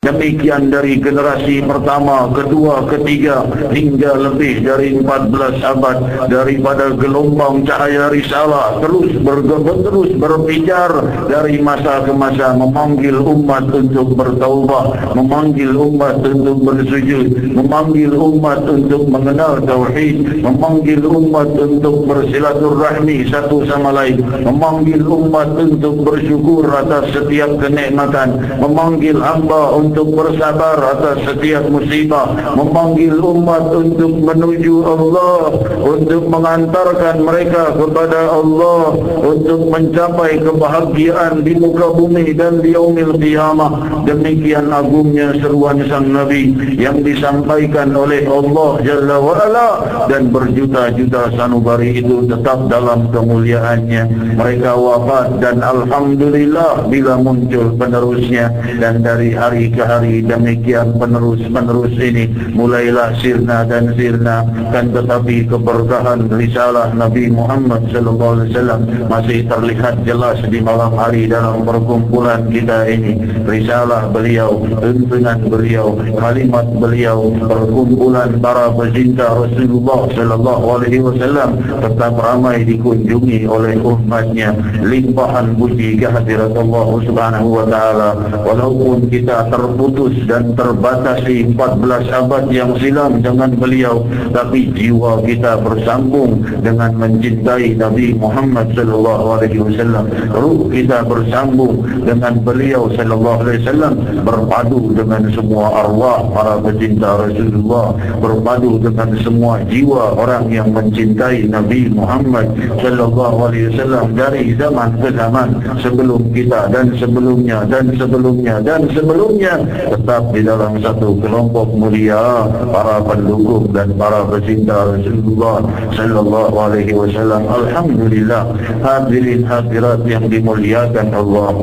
Demikian dari generasi pertama, kedua, ketiga hingga lebih dari 14 abad daripada gelombang cahaya risalah terus berbicar dari masa ke masa, memanggil umat untuk bertaubat, memanggil umat untuk bersujud, memanggil umat untuk mengenal tauhid, memanggil umat untuk bersilaturahmi satu sama lain, memanggil umat untuk bersyukur atas setiap kenikmatan, memanggil hamba untuk bersabar atas setiap musibah, memanggil umat untuk menuju Allah, untuk mengantarkan mereka kepada Allah, untuk mencapai kebahagiaan di muka bumi dan di yaumil qiyamah. Demikian agungnya seruan sang Nabi yang disampaikan oleh Allah Jalla wa'ala, dan berjuta-juta sanubari itu tetap dalam kemuliaannya. Mereka wafat dan alhamdulillah bila muncul penerusnya, dan dari hari ke hari demikian penerus ini mulailah sirna dan sirna, kan tetapi keberkahan risalah Nabi Muhammad sallallahu alaihi wasallam masih terlihat jelas di malam hari dalam perkumpulan kita ini. Risalah beliau, tuntunan beliau, kalimat beliau, perkumpulan para pecinta Rasulullah sallallahu alaihi wasallam tetap ramai dikunjungi oleh umatnya. Limpahan puji kehadirat Allah Subhanahu wa taala. Walaupun kita terputus dan terbatasi 14 abad yang silam dengan beliau, tapi jiwa kita bersambung dengan mencintai Nabi Muhammad sallallahu alaihi wasallam. Ruh kita bersambung dengan beliau sallallahu alaihi wasallam, berpadu dengan semua arwah para pecinta Rasulullah, berpadu dengan semua jiwa orang yang mencintai Nabi Muhammad sallallahu alaihi wasallam dari zaman ke zaman, sebelum kita dan sebelumnya dan sebelumnya dan sebelumnya, tetap di dalam satu kelompok mulia para pendukung dan para pecinta Rasulullah sallallahu alaihi wasallam. Alhamdulillah, hadirin hadirat yang dimuliakan Allah.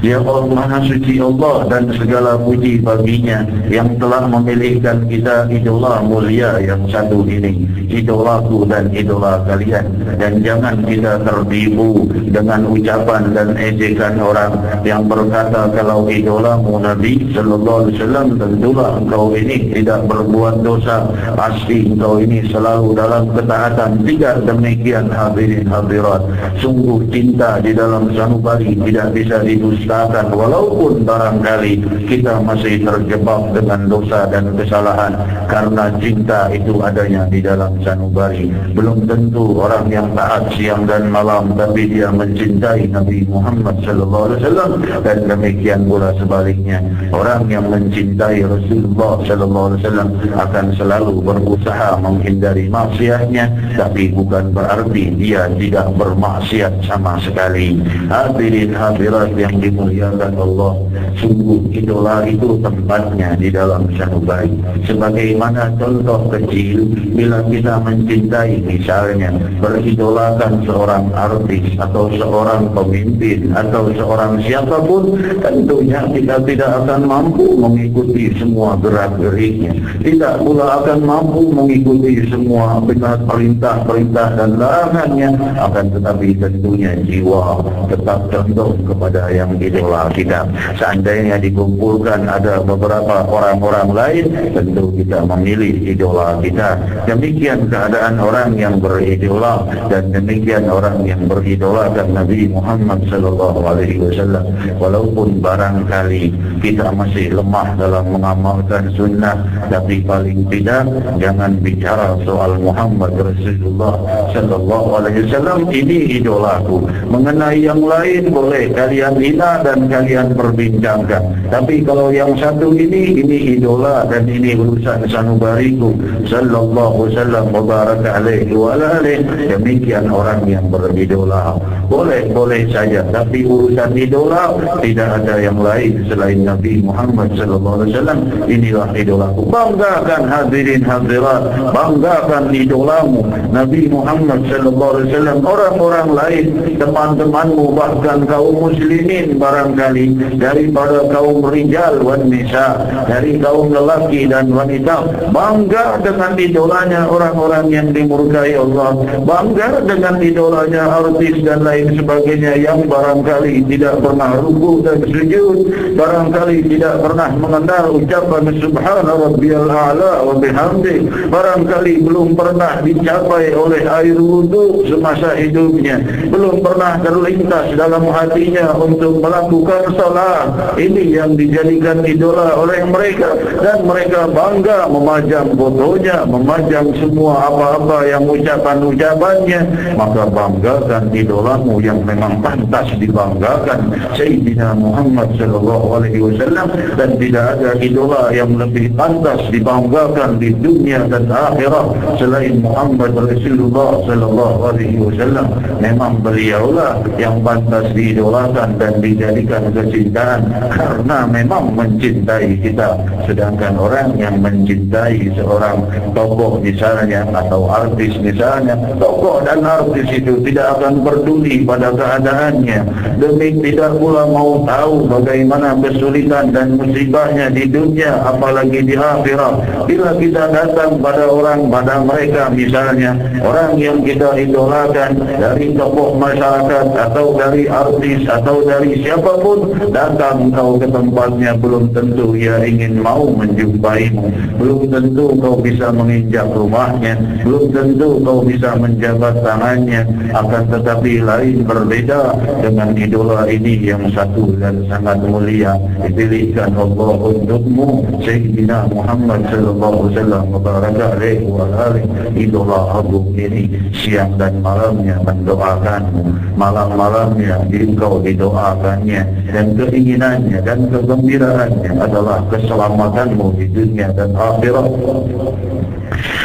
Ya Allah, Maha Suci Allah, dan segala puji baginya yang telah memilihkan kita idola mulia yang satu ini, idolaku dan idola kalian. Dan jangan kita tertipu dengan ucapan dan ejekan orang yang berkata kalau idolamu Nabi sallallahu alaihi wasallam, tentulah engkau ini tidak berbuat dosa, pasti engkau ini selalu dalam ketaatan. Tidak demikian hadirin hadirat. Sungguh cinta di dalam sanubari tidak bisa didustakan, walaupun barangkali kita masih terjebak dengan dosa dan kesalahan, karena cinta itu adanya di dalam sanubari. Belum tentu orang yang taat siang dan malam tapi dia mencintai Nabi Muhammad sallallahu alaihi wasallam, dan demikian pula sebaliknya. Orang yang mencintai Rasulullah sallallahu alaihi wasallam akan selalu berusaha menghindari maksiatnya, tapi bukan berarti dia tidak bermaksiat sama sekali. Hadirin hadirat yang dimuliakan Allah, sungguh idola itu tempatnya di dalam sanubari. Sebagaimana contoh kecil, bila kita mencintai, misalnya beridolakan seorang artis atau seorang pemimpin atau seorang siapapun, tentunya kita tidak akan mampu mengikuti semua gerak-geriknya, tidak pula akan mampu mengikuti semua perintah-perintah dan larangannya, akan tetapi tentunya jiwa tetap condong kepada yang idola kita. Seandainya dikumpulkan ada beberapa orang-orang lain, tentu kita memilih idola kita. Demikian keadaan orang yang beridola, dan demikian orang yang beridolakan Nabi Muhammad sallallahu alaihi wasallam. Walaupun barangkali kita masih lemah dalam mengamalkan sunnah, tapi paling tidak jangan bicara soal Muhammad Rasulullah sallallahu alaihi wasallam, ini idolaku. Mengenai yang lain boleh kalian hina dan kalian perbincangkan, tapi kalau yang satu ini idola dan ini urusan sanubariku sallallahu alaihi wasallam wa baraka alaihi wa alihi. Demikian orang yang beridola. Boleh saja, tapi urusan idola tidak ada yang lain selain Nabi Muhammad sallallahu alaihi wasallam. Inilah idolaku. Banggakan hadirin hadirat, banggakan idolamu Nabi Muhammad sallallahu alaihi wasallam. Orang-orang lain, teman-temanmu, bahkan kaum muslimin barangkali daripada kaum rijal wan nisa, dari kaum lelaki dan wanita, bangga dengan idolanya orang-orang yang dimurkai Allah, bangga dengan idolanya artis dan lain sebagainya yang barangkali tidak pernah ruku dan sujud, barangkali tidak pernah mengenal ucapan subhana rabbiyal a'la wa bihamdi, barangkali belum pernah dicapai oleh air wudu semasa hidupnya, belum pernah terlintas dalam hatinya untuk melakukan salat. Ini yang dijadikan idola oleh mereka, dan mereka bangga memajang fotonya, memajang semua apa-apa yang ucapan-ucapannya. Maka banggakan idolamu yang memang pantas dibanggakan, Sayyidina Muhammad sallallahu alaihi wasallam, dan tidak ada idola yang lebih pantas dibanggakan di dunia dan akhirat selain Muhammad Rasulullah sallallahu alaihi wasallam. Memang beliaulah yang pantas diidolakan dan dijadikan kecintaan, karena memang mencintai kita. Sedangkan orang yang mencintai seorang tokoh misalnya, atau artis misalnya, tokoh dan artis itu tidak akan peduli pada keadaannya, demi tidak pula mau tahu bagaimana kesulitan dan musibahnya di dunia, apalagi di akhirat. Bila kita datang pada orang, pada mereka misalnya, orang yang kita idolakan dari tokoh masyarakat atau dari artis atau dari siapapun, datang kau ke tempatnya, belum tentu ia ingin mau menjumpaimu, belum tentu kau bisa menginjak rumahnya, belum tentu kau bisa menjabat tangannya. Akan tetapi lain berbeda dengan idola ini yang satu dan sangat mulia, dipilihkan Allah untukmu, Sayyidina Muhammad sallallahu alaihi wasallam alaihi wa alihi. Idola agung ini siang dan malamnya mendoakanmu, malam-malamnya engkau didoakannya, dan keinginannya dan kegembiraannya adalah keselamatanmu di dunia dan akhirat.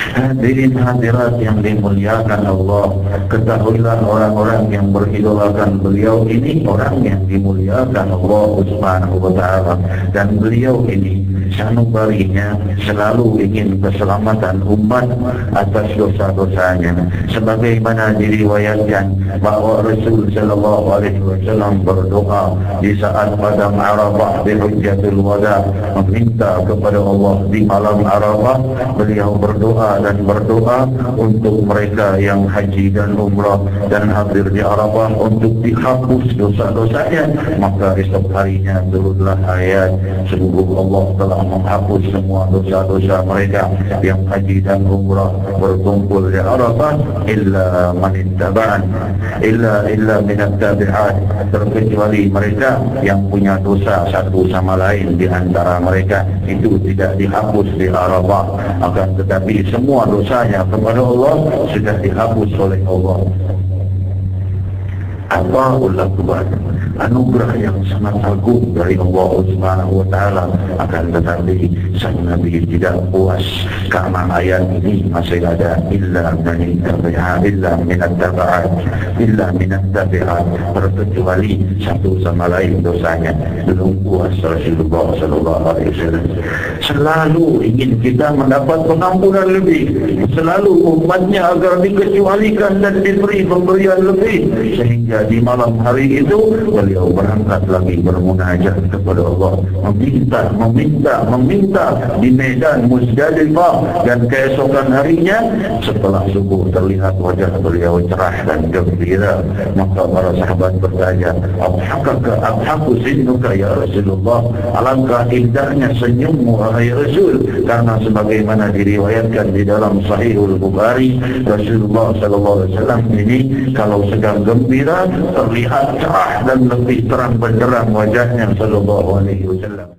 Hadirin hadirat yang dimuliakan Allah, ketahuilah orang-orang yang beridolakan beliau ini orang yang dimuliakan Allah Subhanahu wa ta'ala, dan beliau ini sanubarinya selalu ingin keselamatan umat atas dosa-dosanya, sebagaimana diriwayatkan bahwa Rasul sallallahu alaihi wasallam berdoa di saat padang Arafah di Hujjatul Wada, meminta kepada Allah di malam Arafah. Beliau berdoa dan berdoa untuk mereka yang haji dan umrah dan hadir di Arafah untuk dihapus dosa-dosanya. Maka esok harinya turunlah ayat, sungguh Allah telah menghapus semua dosa-dosa mereka yang haji dan umrah berkumpul di Arafah, illa man ittaba'an, illa min at-tabi'at, terkecuali mereka yang punya dosa satu sama lain di antara mereka, itu tidak dihapus di Arafah. Akan tetapi semua dosanya kepada Allah sudah dihapus oleh Allah. Allahul Akbar, anugerah yang sangat agung dari Allah Subhanahu wa ta'ala. Akan tetapi sang Nabi tidak puas karena ayat ini masih ada illa minat tabi'at, terkecuali satu sama lain dosanya. Belum puas Rasulullah sallallahu alaihi wasallam selalu ingin kita mendapat pengampunan lebih, selalu umatnya agar dikecualikan dan diberi pemberian lebih, sehingga di malam hari itu beliau berangkat lagi bermunajat kepada Allah, meminta di medan Muzdalifah. Dan keesokan harinya setelah subuh terlihat wajah beliau cerah dan gembira. Maka para sahabat bertanya, abhaku sinnuka ya Rasulullah, alangkah indahnya senyummu wahai Rasul. Karena sebagaimana diriwayatkan di dalam Sahihul Bukhari, Rasulullah sallallahu alaihi wasallam ini kalau sedang gembira terlihat cerah dan lebih terang benderang wajahnya sallallahu alaihi wasallam.